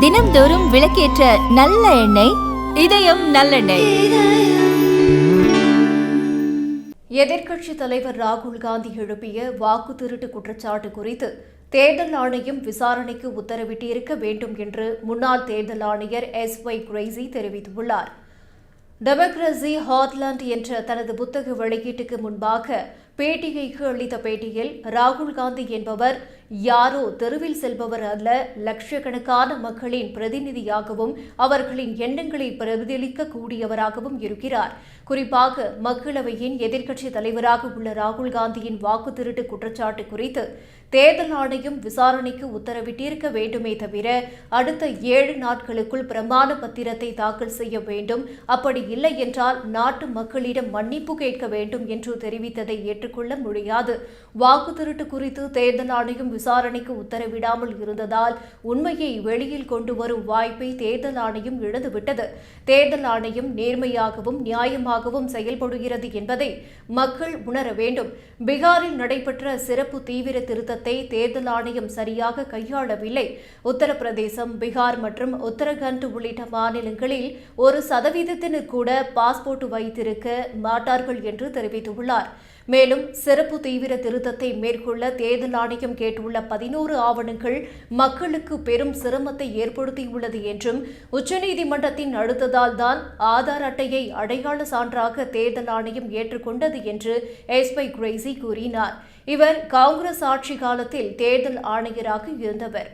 தினம்தோறும் விளக்கேற்ற நல்ல எண்ணெய் இதயம் நல்லெண்ணெய். எதிர்க்கட்சித் தலைவர் ராகுல் காந்தி எழுப்பிய வாக்கு திருட்டு குற்றச்சாட்டு குறித்து தேர்தல் ஆணையம் விசாரணைக்கு உத்தரவிட்டிருக்க வேண்டும் என்று முன்னாள் தேர்தல் ஆணையர் SY குரேசி தெரிவித்துள்ளார். டெமோக்ரசி ஹாட்லாண்ட் என்ற தனது புத்தக வெளியீட்டுக்கு முன்பாக பேட்டிகைக்கு அளித்த பேட்டியில் ராகுல் காந்தி என்பவர் யாரோ தெருவில் செல்பவர் அல்ல, லட்சக்கணக்கான மக்களின் பிரதிநிதியாகவும் அவர்களின் எண்ணங்களை பிரதிபலிக்க கூடியவராகவும் இருக்கிறார். குறிப்பாக மக்களவையின் எதிர்க்கட்சித் தலைவராக உள்ள ராகுல் காந்தியின் வாக்கு திருட்டு குற்றச்சாட்டு குறித்து தேர்தல் ஆணையம் விசாரணைக்கு உத்தரவிட்டிருக்க வேண்டுமே தவிர அடுத்த 7 நாட்களுக்குள் பிரமாண பத்திரத்தை தாக்கல் செய்ய வேண்டும், அப்படி இல்லை என்றால் நாட்டு மக்களிடம் மன்னிப்பு கேட்க வேண்டும் என்று தெரிவித்ததை ஏற்றுக்கொள்ள முடியாது. வாக்கு திருட்டு குறித்து தேர்தல் ஆணையம் விசாரணைக்கு உத்தரவிடாமல் இருந்ததால் உண்மையை வெளியில் கொண்டு வரும் வாய்ப்பை தேர்தல் ஆணையம் இழந்துவிட்டது. தேர்தல் ஆணையம் நேர்மையாகவும் நியாயமாகவும் செயல்படுகிறது என்பதை மக்கள் உணர வேண்டும். பீகாரில் நடைபெற்ற சிறப்பு தீவிர திருத்தத்தை தேர்தல் ஆணையம் சரியாக கையாளவில்லை. உத்தரப்பிரதேசம், பீகார் மற்றும் உத்தரகண்ட் உள்ளிட்ட மாநிலங்களில் 1% கூட பாஸ்போர்ட் வைத்திருக்க மாட்டார்கள் என்று தெரிவித்துள்ளார். மேலும் சிறப்பு தீவிர திருத்தத்தை மேற்கொள்ள தேர்தல் ஆணையம் கேட்டுள்ள 11 ஆவணங்கள் மக்களுக்கு பெரும் சிரமத்தை ஏற்படுத்தியுள்ளது என்றும் உச்சநீதிமன்றத்தின் அழுத்தத்தால் தான் ஆதார் அட்டையை அடையாள சான்றாக தேர்தல் ஆணையம் ஏற்றுக்கொண்டது என்று SY குரேசி கூறினார். இவர் காங்கிரஸ் ஆட்சி காலத்தில் தேர்தல் ஆணையராக இருந்தவர்.